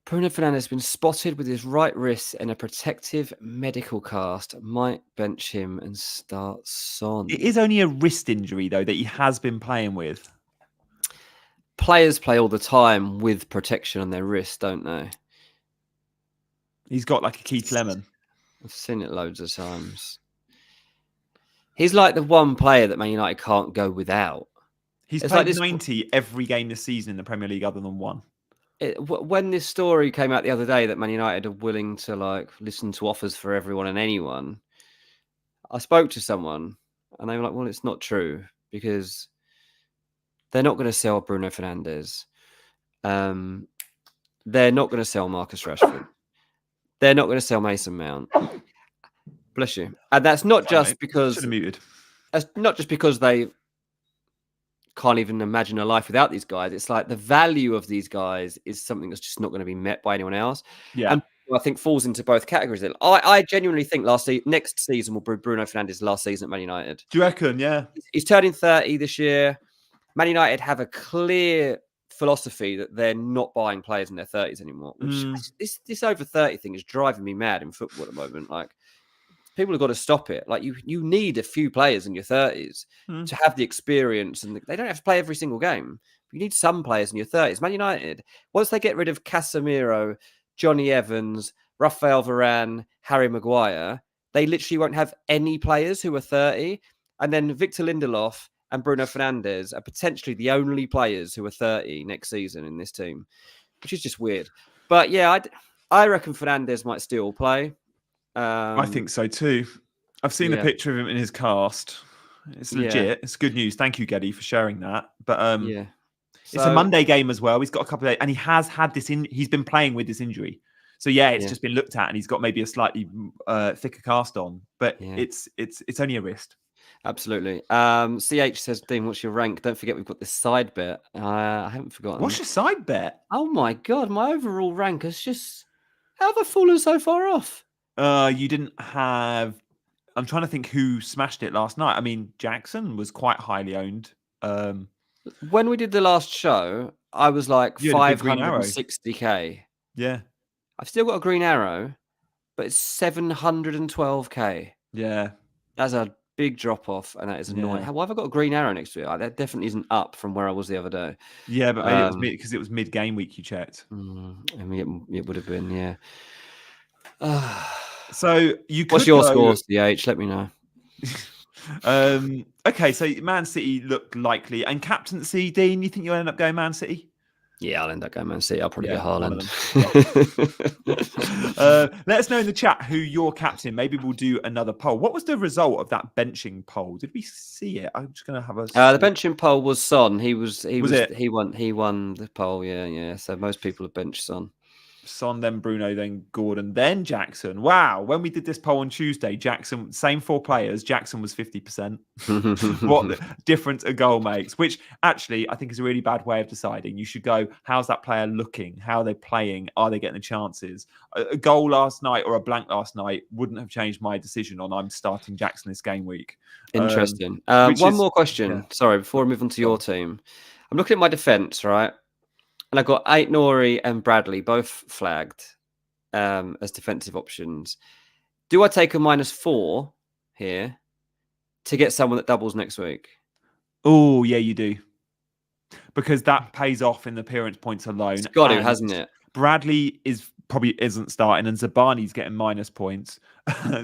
Bruno Fernandes has been spotted with his right wrist in a protective medical cast. Might bench him and start Son. It is only a wrist injury, though, that he has been playing with. Players play all the time with protection on their wrist, don't they? He's got like a Keith Lemon. I've seen it loads of times. He's like the one player that Man United can't go without. He's played 90 every game this season in the Premier League other than one. When this story came out the other day that Man United are willing to listen to offers for everyone and anyone, I spoke to someone and they were like, well, it's not true because they're not going to sell Bruno Fernandes. They're not going to sell Marcus Rashford. They're not going to sell Mason Mount. Bless you. And that's not just because that's not just because they can't even imagine a life without these guys. It's like the value of these guys is something that's just not going to be met by anyone else. Yeah. And I think falls into both categories. I genuinely think next season will be Bruno Fernandes' last season at Man United. Do you reckon? Yeah. He's turning 30 this year. Man United have a clear philosophy that they're not buying players in their 30s anymore. Which this over 30 thing is driving me mad in football at the moment. Like, people have got to stop it. Like, you need a few players in your 30s to have the experience, and they don't have to play every single game. You need some players in your 30s. Man United, once they get rid of Casemiro, Johnny Evans, Rafael Varane, Harry Maguire, they literally won't have any players who are 30. And then Victor Lindelof and Bruno Fernandes are potentially the only players who are 30 next season in this team, which is just weird. But yeah, I reckon Fernandes might still play. I think so too. I've seen the picture of him in his cast. It's legit. Yeah. It's good news. Thank you, Geddy, for sharing that. But it's a Monday game as well. He's got a couple of days, and he has had this he's been playing with this injury. So it's just been looked at, and he's got maybe a slightly thicker cast on. But it's only a wrist. Absolutely. CH says, Dean, what's your rank? Don't forget we've got this side bet. I haven't forgotten. What's your side bet? Oh my God, my overall rank is just... How have I fallen so far off? You didn't have... I'm trying to think who smashed it last night. I mean, Jackson was quite highly owned. When we did the last show, I was like 560k. Yeah. I've still got a green arrow, but it's 712k. Yeah. That's a big drop off, and that is annoying. Why have I got a green arrow next to it? That definitely isn't up from where I was the other day. Yeah, but maybe it was because it was mid-game week you checked. I mean, it would have been, yeah. So you could What's your score, CH? Let me know. Okay, so Man City look likely. And captaincy, Dean, you think you'll end up going Man City? Yeah, I'll end up going Man City. I'll probably get Haaland. Let us know in the chat who your captain. Maybe we'll do another poll. What was the result of that benching poll? Did we see it? I'm just going to have a... the benching poll was Son. He won the poll, yeah. So most people have benched Son. Son, then Bruno, then Gordon, then Jackson. Wow. When we did this poll on Tuesday, Jackson, same 4 players, Jackson was 50%. What difference a goal makes, which actually I think is a really bad way of deciding. You should go, how's that player looking? How are they playing? Are they getting the chances? A goal last night or a blank last night wouldn't have changed my decision on I'm starting Jackson this game week. Interesting. One more question. Yeah. Sorry, before we move on to your team. I'm looking at my defence, right? And I've got Aït-Nouri and Bradley both flagged as defensive options. Do I take a -4 here to get someone that doubles next week? Oh, yeah, you do. Because that pays off in the appearance points alone. It's got to, hasn't it? Bradley probably isn't starting, and Zabani's getting minus points.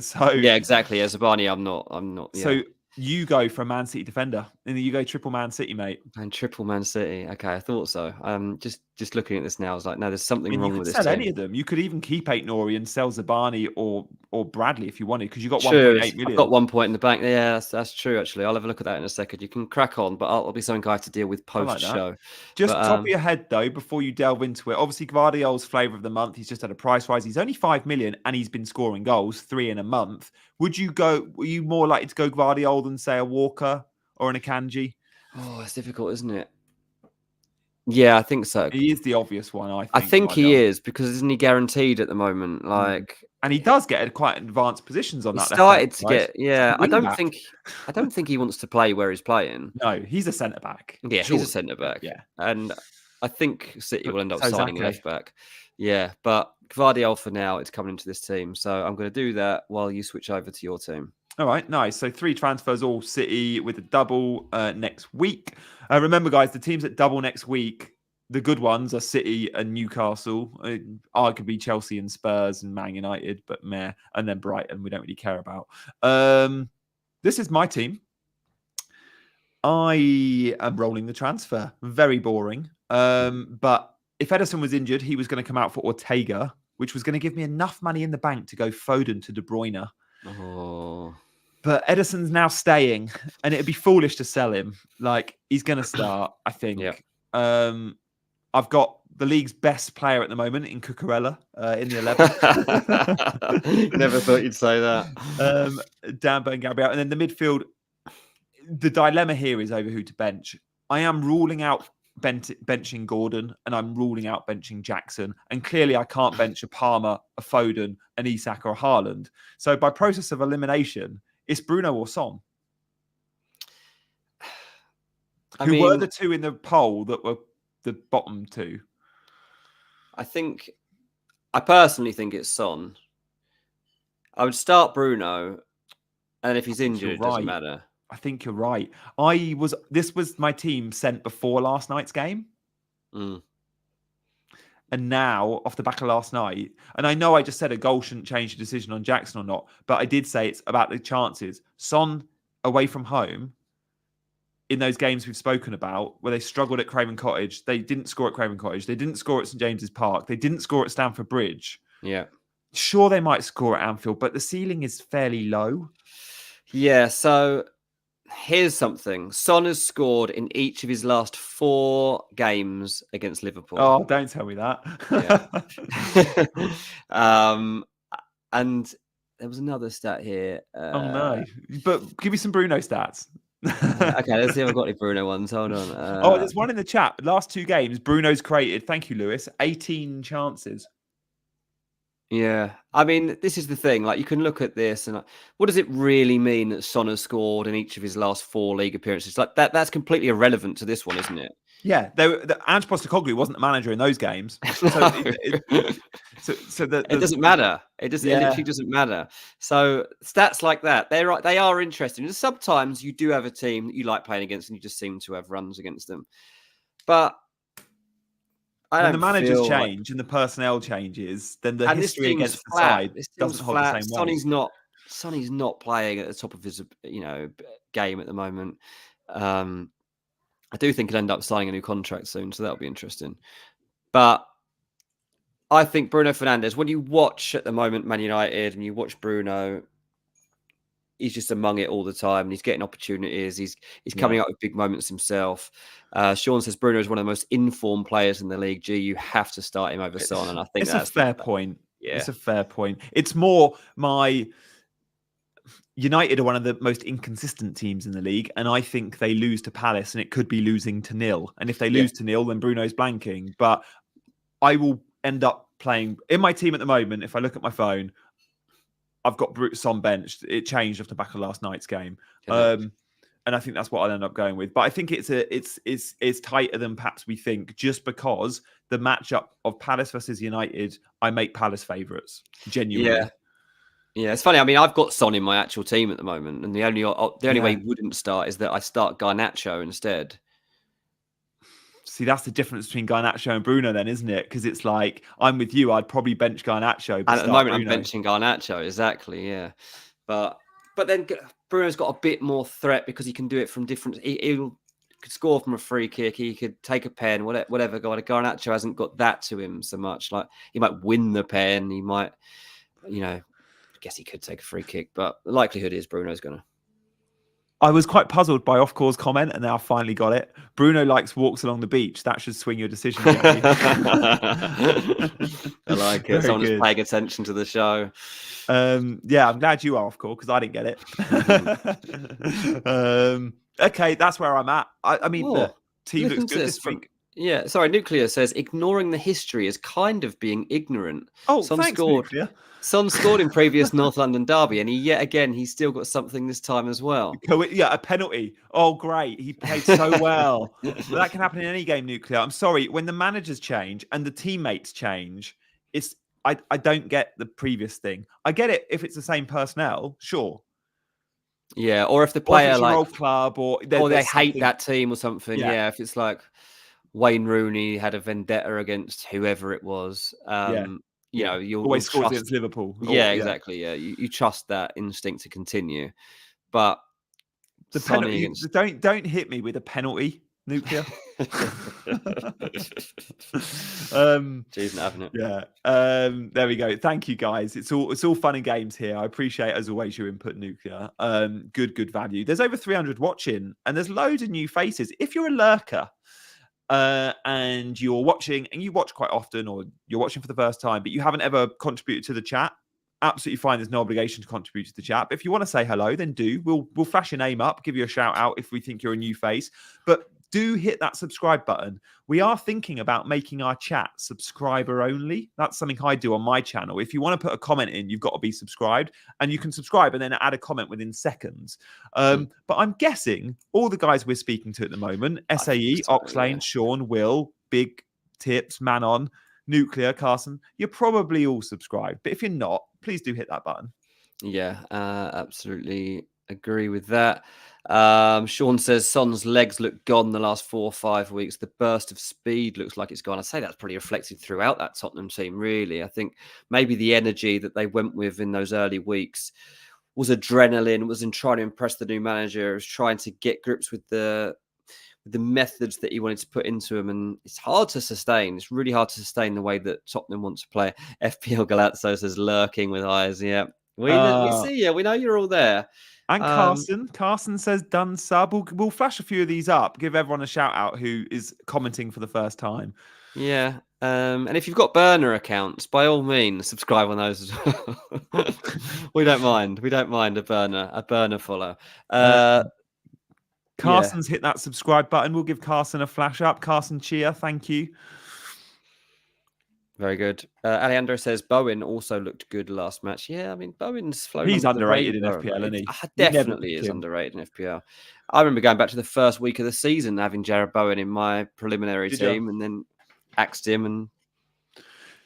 So yeah, exactly. As Zabani, I'm not. Yeah. So you go for a Man City defender, and you go triple Man City, mate. And triple Man City. Okay, I thought so. Just looking at this now, I was like, no, there's something wrong with this You could sell team. any of them. You could even keep Aït-Nouri and sell Zabani or Bradley if you wanted, because you got True. 1.8 million. I've got 1 point in the bank. Yeah, that's true. Actually, I'll have a look at that in a second. You can crack on, but it'll be something I have to deal with post show. Just top of your head though, before you delve into it. Obviously, Gvardiol's flavour of the month. He's just had a price rise. He's only 5 million, and he's been scoring goals, 3 in a month. Were you more likely to go Gvardiol than say a Walker or an Akanji? Oh, it's difficult, isn't it? Yeah, I think so. He is the obvious one, I think he is, because isn't he guaranteed at the moment? And he does get quite advanced positions on that. Started to get, yeah. I don't think he wants to play where he's playing. No, he's a centre back. Yeah, he's a centre back. Yeah, and I think City will end up signing left back. Yeah, but Gvardiol for now, it's coming into this team, so I'm going to do that while you switch over to your team. All right, nice. So 3 transfers, all City, with a double next week. Remember, guys, the teams that double next week, the good ones are City and Newcastle, arguably Chelsea and Spurs and Man United, but meh. And then Brighton, we don't really care about. This is my team. I am rolling the transfer. Very boring. But if Ederson was injured, he was going to come out for Ortega, which was going to give me enough money in the bank to go Foden to De Bruyne. Oh. But Ederson's now staying, and it'd be foolish to sell him. Like, he's going to start, I think. Yeah. I've got the league's best player at the moment in Cucurella in the 11th. Never thought you'd say that. Danbo and Gabriel. And then the midfield, the dilemma here is over who to bench. I am ruling out benching Gordon, and I'm ruling out benching Jackson. And clearly I can't bench a Palmer, a Foden, an Isak, or a Haaland. So by process of elimination, it's Bruno or Son. Who were the two in the poll that were the bottom two? I personally think it's Son. I would start Bruno, and if he's injured, it doesn't matter. I think you're right. This was my team sent before last night's game. Mm. And now, off the back of last night, and I know I just said a goal shouldn't change the decision on Jackson or not, but I did say it's about the chances. Son away from home, in those games we've spoken about, where they struggled at Craven Cottage, they didn't score at Craven Cottage, they didn't score at St James's Park, they didn't score at Stamford Bridge. Yeah. Sure, they might score at Anfield, but the ceiling is fairly low. Yeah, so here's something. Son has scored in each of his last 4 games against Liverpool. Oh, don't tell me that. Yeah. And there was another stat here. Oh, no. But give me some Bruno stats. Okay, let's see if I've got any Bruno ones. Hold on. There's one in the chat. Last 2 games, Bruno's created, thank you, Lewis, 18 chances. Yeah, I mean, this is the thing. Like, you can look at this and what does it really mean that Son has scored in each of his last 4 league appearances? Like that's completely irrelevant to this one, isn't it? Yeah, Ange Postecoglou wasn't the manager in those games, so, it doesn't matter. It literally doesn't matter. So stats like that, they are interesting. And sometimes you do have a team that you like playing against, and you just seem to have runs against them. But when the managers change and the personnel changes, then the history against the side doesn't hold the same weight. Sonny's not playing at the top of his game at the moment. I do think he'll end up signing a new contract soon, so that'll be interesting. But I think Bruno Fernandes, when you watch at the moment Man United and you watch Bruno, he's just among it all the time, and he's getting opportunities. He's coming up with big moments himself. Sean says Bruno is one of the most informed players in the league. Gee, you have to start him over Son, and I think that's a fair point. Yeah, it's a fair point. It's more my United are one of the most inconsistent teams in the league, and I think they lose to Palace, and it could be losing to 0. And if they lose to 0, then Bruno's blanking. But I will end up playing in my team at the moment. If I look at my phone, I've got Son benched. It changed off the back of last night's game, and I think that's what I'll end up going with. But I think it's tighter than perhaps we think, just because the matchup of Palace versus United, I make Palace favourites genuinely. Yeah, it's funny. I mean, I've got Son in my actual team at the moment, and the only way he wouldn't start is that I start Garnacho instead. See, that's the difference between Garnacho and Bruno then, isn't it? Because it's like, I'm with you. I'd probably bench Garnacho. But And at the moment, Bruno. I'm benching Garnacho. Exactly, yeah. But then Bruno's got a bit more threat because he can do it from different... He could score from a free kick. He could take a pen, whatever. Garnacho hasn't got that to him so much. Like, he might win the pen. He might, I guess he could take a free kick. But the likelihood is Bruno's going to. I was quite puzzled by Off-Core's comment, and now I finally got it. Bruno likes walks along the beach. That should swing your decision. I like it. Someone who's paying attention to the show. Yeah, I'm glad you are, Off-Core, because I didn't get it. Okay, that's where I'm at. I mean, the team looks good this week. Yeah, sorry, Nuclear says, ignoring the history is kind of being ignorant. Oh, thanks, Nuclear. Son scored in previous North London derby, and he's still got something this time as well. Yeah, a penalty. Oh, great. He played so well. But that can happen in any game, Nuclear. I'm sorry. When the managers change and the teammates change, I don't get the previous thing. I get it if it's the same personnel, sure. Yeah, or if the player or like old club or they hate that team or something. Yeah, if it's like Wayne Rooney had a vendetta against whoever it was. You'll always scored against Liverpool. Exactly. Yeah, you trust that instinct to continue, but the penalty. Don't hit me with a penalty, Nuclear. Jeez, not having it. Yeah. There we go. Thank you, guys. It's all fun and games here. I appreciate, as always, your input, Nuclear. Good value. There's over 300 watching, and there's loads of new faces. If you're a lurker, and you're watching, and you watch quite often, or you're watching for the first time, but you haven't ever contributed to the chat, absolutely fine. There's no obligation to contribute to the chat. But if you want to say hello, then do. We'll flash your name up, give you a shout out if we think you're a new face. But do hit that subscribe button. We are thinking about making our chat subscriber only. That's something I do on my channel. If you want to put a comment in, you've got to be subscribed, and you can subscribe and then add a comment within seconds. But I'm guessing all the guys we're speaking to at the moment, SAE, Oxlane, Sean, Will, Big Tips, Manon, Nuclear, Carson, you're probably all subscribed. But if you're not, please do hit that button. Yeah, absolutely agree with that. Sean says Son's legs look gone the last 4 or 5 weeks. The burst of speed looks like it's gone. I'd say that's pretty reflected throughout that Tottenham team, really. I think maybe the energy that they went with in those early weeks was adrenaline, was in trying to impress the new manager, was trying to get grips with the methods that he wanted to put into him. And it's hard to sustain. It's really hard to sustain the way that Tottenham wants to play. FPL Galazzo says lurking with eyes. Yeah, we see you. We know you're all there. And Carson says done sub. We'll flash a few of these up. Give everyone a shout out who is commenting for the first time. Yeah. And if you've got burner accounts, by all means, subscribe on those as well. We don't mind. We don't mind a burner follow. Carson's hit that subscribe button. We'll give Carson a flash up. Carson Chia, thank you. Very good. Alejandro says Bowen also looked good last match. Yeah, I mean, Bowen's flown. He's underrated in FPL, isn't he? Definitely is underrated in FPL. I remember going back to the first week of the season, having Jared Bowen in my preliminary team, and then axed him. And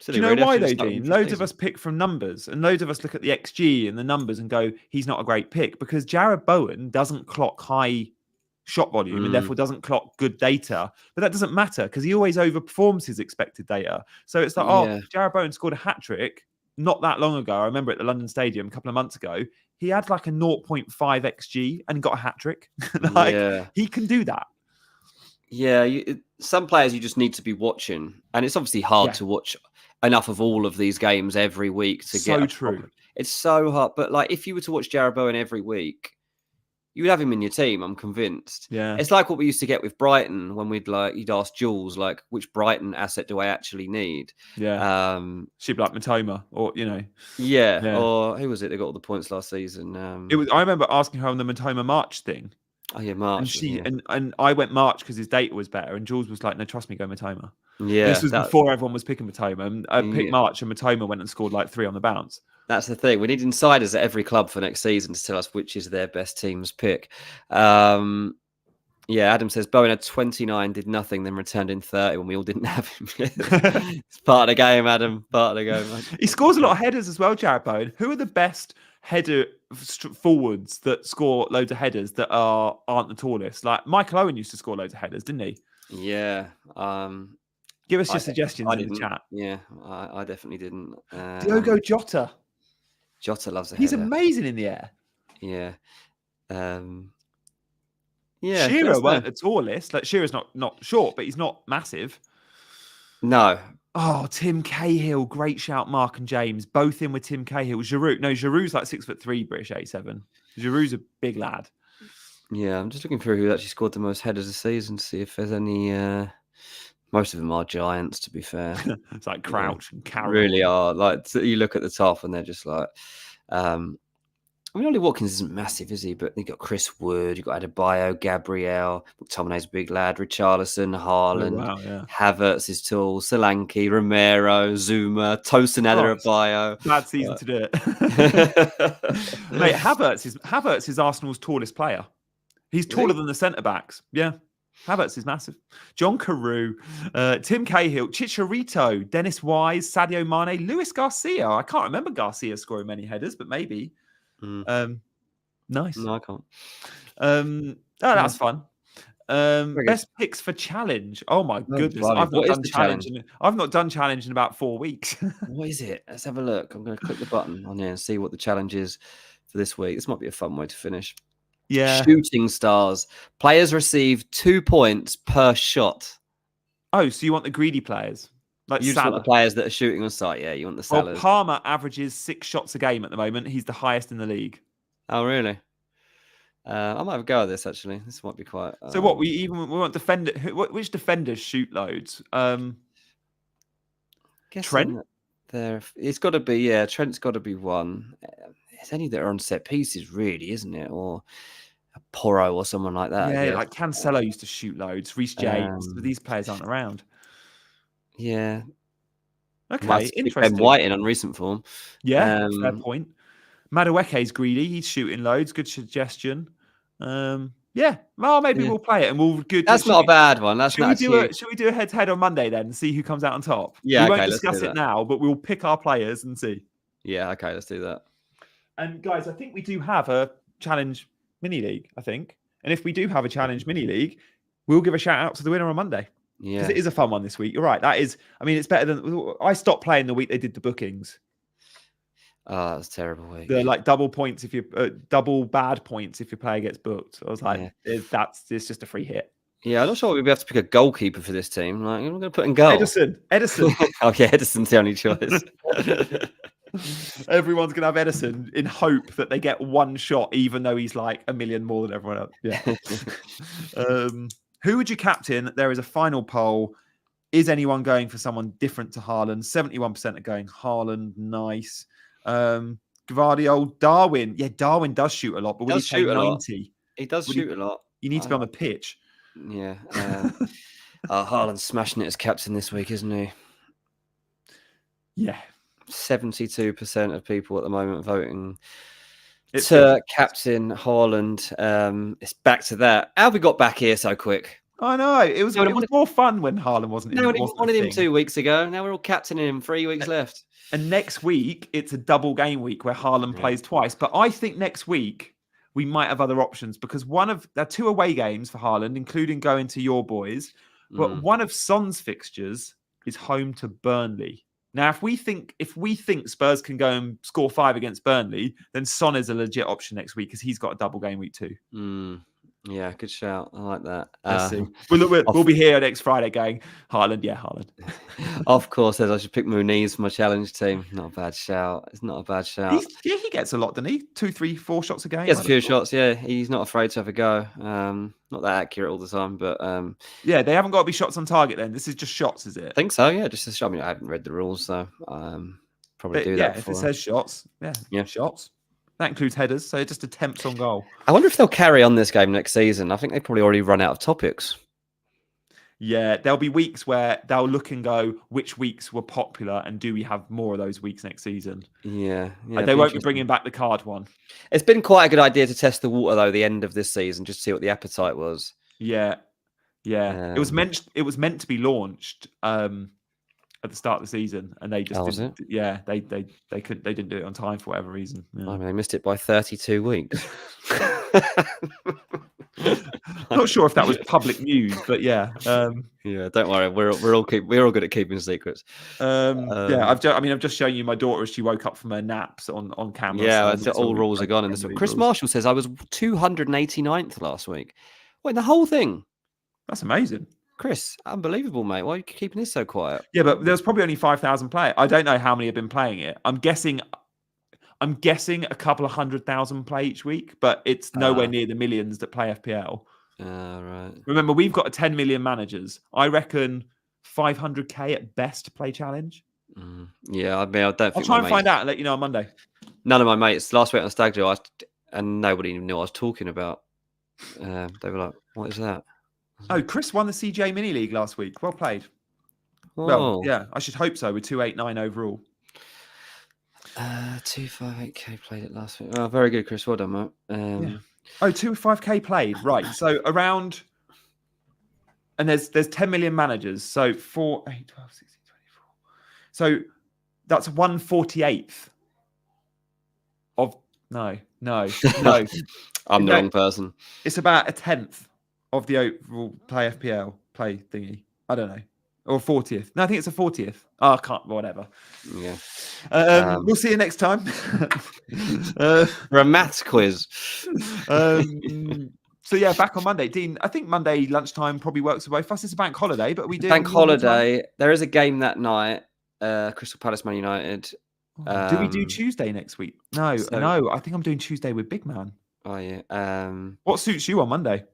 do you know why though, Dean? Loads of us pick from numbers, and loads of us look at the XG and the numbers and go, he's not a great pick, because Jared Bowen doesn't clock high shot volume and therefore doesn't clock good data, but that doesn't matter because he always overperforms his expected data. So it's like, Jared Bowen scored a hat-trick not that long ago. I remember at the London Stadium a couple of months ago, he had like a 0.5 XG and got a hat-trick. He can do that. Yeah, some players you just need to be watching, and it's obviously hard to watch enough of all of these games every week to get. So true. It's so hard, but like if you were to watch Jared Bowen every week, you would have him in your team, I'm convinced. Yeah. It's like what we used to get with Brighton when you'd ask Jules, like, which Brighton asset do I actually need? Yeah. She'd be like Matoma, or, Yeah. Or who was it that got all the points last season? I remember asking her on the Matoma March thing. Oh, yeah, March. And I went March because his data was better. And Jules was like, no, trust me, go Matoma. Yeah. This was before everyone was picking Matoma. And I picked March, and Matoma went and scored like 3 on the bounce. That's the thing. We need insiders at every club for next season to tell us which is their best team's pick. Adam says Bowen had 29, did nothing, then returned in 30 when we all didn't have him. It's part of the game, Adam. Part of the game. He scores a lot of headers as well, Jared Bowen. Who are the best header forwards that score loads of headers that aren't the tallest? Like Michael Owen used to score loads of headers, didn't he? Yeah. Give us your suggestions in the didn't. chat. Yeah, I definitely didn't. Diogo Jota. Jota loves a He's header. amazing in the air. Yeah. Shearer weren't the tallest. Like Shearer's not short, but he's not massive. No. Oh, Tim Cahill, great shout. Mark and James, both in with Tim Cahill. Giroud's like 6'3", British 87. Giroud's a big lad. Yeah, I'm just looking through who actually scored the most headers this season to see if there's any. Most of them are giants, to be fair. It's like Crouch and Carroll. Really are. Like you look at the top and they're just like. I mean, Ollie Watkins isn't massive, is he? But you got Chris Wood, you got Adebayo, Gabriel, McTominay's a big lad, Richarlison, Haaland, Havertz is tall, Solanke, Romero, Zuma, Tosin Adebayo. Bad season to do it. Mate, Havertz is Arsenal's tallest player. He's taller than the centre backs. Yeah. Havertz is massive. John Carew, Tim Cahill, Chicharito, Dennis Wise, Sadio Mane, Luis Garcia. I can't remember Garcia scoring many headers, but maybe. Nice. No, I can't. That's fun. Best picks for challenge. Oh my goodness. I've not done challenge in about 4 weeks. What is it? Let's have a look. I'm going to click the button on here and see what the challenge is for this week. This might be a fun way to finish. Yeah. Shooting stars. Players receive 2 points per shot. Oh, so you want the greedy players? Like you just want the players that are shooting on sight. Yeah, you want the Salahs. Well, Palmer averages 6 shots a game at the moment. He's the highest in the league. Oh, really? I might have a go at this, actually. This might be quite... So what? We want defender... Which defenders shoot loads? Trent? It's got to be... Yeah, Trent's got to be one. It's any that are on set pieces, really, isn't it? Or a Porro or someone like that. Yeah, like Cancelo used to shoot loads. Reece James. But these players aren't around. Yeah. Okay, interesting. Ben White in on recent form. Yeah, fair point. Madueke's greedy. He's shooting loads. Good suggestion. Yeah. Well, maybe we'll play it and we'll. That's not a bad one. Should we do a head-to-head on Monday then and see who comes out on top? Yeah, we won't discuss it now, but we'll pick our players and see. Yeah. Okay. Let's do that. And guys, I think we do have a challenge mini league. I think, and if we do have a challenge mini league, we'll give a shout out to the winner on Monday. Yeah, because it is a fun one this week. You're right. That is. I mean, it's better than I stopped playing the week they did the bookings. Oh, that's terrible week. The like double points if you double bad points if your player gets booked. I was like, it's just a free hit. Yeah, I'm not sure we'd be able to pick a goalkeeper for this team. Like, I'm going to put in goal. Edison. Oh yeah, Edison's the only choice. Everyone's going to have Edison in hope that they get one shot, even though he's like a million more than everyone else. Yeah. Who would you captain? There is a final poll. Is anyone going for someone different to Haaland? 71% are going Haaland. Nice. Gvardiol, Darwin. Yeah, Darwin does shoot a lot, but will he take 90? He does shoot a lot. You need to be on the pitch. Yeah. Haaland's smashing it as captain this week, isn't he? Yeah. 72% of people at the moment voting to captain Haaland. It's back to that. How have we got back here so quick? I know. It was more fun when Haaland wasn't in. No, we wanted him 2 weeks ago. Now we're all captaining him. 3 weeks left. And next week, it's a double game week where Haaland plays twice. But I think next week, we might have other options because there are 2 away games for Haaland, including going to your boys. But one of Son's fixtures is home to Burnley. Now, if we think Spurs can go and score 5 against Burnley, then Son is a legit option next week because he's got a double game week too. Yeah, good shout. I like that. Let's see. We'll be here next Friday going, Haaland, Haaland. Of course, I should pick Muniz for my challenge team. Not a bad shout. It's not a bad shout. He gets a lot, doesn't he? 2, 3, 4 shots a game. He gets a few shots, yeah. He's not afraid to have a go. Not that accurate all the time, but... yeah, they haven't got to be shots on target then. This is just shots, is it? I think so, yeah. Just a shot. I mean, I haven't read the rules, so probably do that before. If it says shots, shots. That includes headers, so just attempts on goal. I wonder if they'll carry on this game next season. I think they've probably already run out of topics. Yeah, there'll be weeks where they'll look and go, which weeks were popular, and do we have more of those weeks next season? Yeah. They won't be bringing back the card one. It's been quite a good idea to test the water, though, the end of this season, just to see what the appetite was. Yeah. It was meant to be launched at the start of the season, and they just didn't. Yeah, they didn't do it on time for whatever reason. Yeah. I mean, they missed it by 32 weeks. Not sure if that was public news, but yeah. Yeah, don't worry. We're all good at keeping secrets. I've just shown you my daughter as she woke up from her naps on camera. Yeah, so all rules are gone in this one. Chris rules. Marshall says I was 289th last week. Wait, the whole thing? That's amazing. Chris, unbelievable, mate. Why are you keeping this so quiet? Yeah, but there's probably only 5,000 players. I don't know how many have been playing it. I'm guessing a couple of 100,000 play each week, but it's nowhere near the millions that play FPL. Right. Remember, we've got 10 million managers. I reckon 500k at best to play challenge. Yeah, I mean, I don't think I'll try and find out and let you know on Monday. None of my mates last week on Stag Do, and nobody even knew what I was talking about. They were like, "What is that?" Oh, Chris won the CJ Mini League last week. Well played. Oh. Well, yeah, I should hope so. With 289 overall. 258k played it last week. Oh, very good, Chris. Well done, mate. Yeah. Oh, 205k played. Right. So around, and there's 10 million managers. So 4, 8, 12, 16, 24. So that's 1/48th of no. I'm the wrong person. It's about a 10th of the overall play FPL play thingy. I don't know. Or 40th. No, I think it's a 40th. Oh, I can't. Whatever. Yeah. We'll see you next time. For a maths quiz. So yeah, back on Monday. Dean, I think Monday lunchtime probably works for both of us. It's a bank holiday, but we do bank holiday. There is a game that night. Crystal Palace, Man United. Do we do Tuesday next week? No. I think I'm doing Tuesday with Big Man. Oh yeah. What suits you on Monday?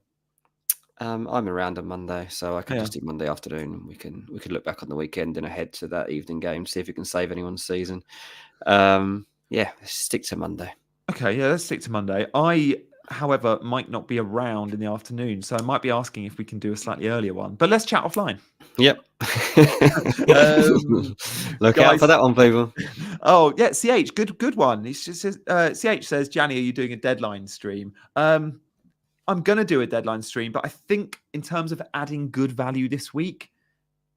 I'm around on Monday, so I can just do Monday afternoon, and we can look back on the weekend and ahead to that evening game, see if it can save anyone's season. Let's stick to Monday. Okay, yeah, let's stick to Monday. I, however, might not be around in the afternoon, so I might be asking if we can do a slightly earlier one. But let's chat offline. Yep. Look out for that one, people. Oh yeah, CH, good one. It just says, CH says, Gianni, are you doing a deadline stream? I'm going to do a deadline stream, but I think in terms of adding good value this week,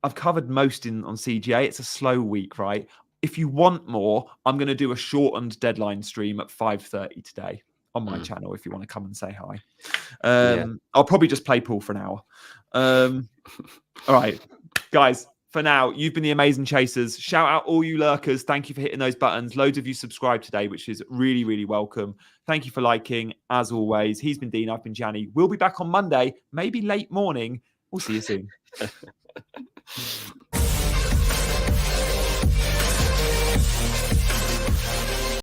I've covered most on CGA. It's a slow week, right? If you want more, I'm going to do a shortened deadline stream at 5:30 today on my channel if you want to come and say hi. I'll probably just play pool for an hour. All right, guys. For now, you've been the amazing chasers. Shout out all you lurkers. Thank you for hitting those buttons. Loads of you subscribed today, which is really, really welcome. Thank you for liking, as always. He's been Dean. I've been Gianni. We'll be back on Monday, maybe late morning. We'll see you soon.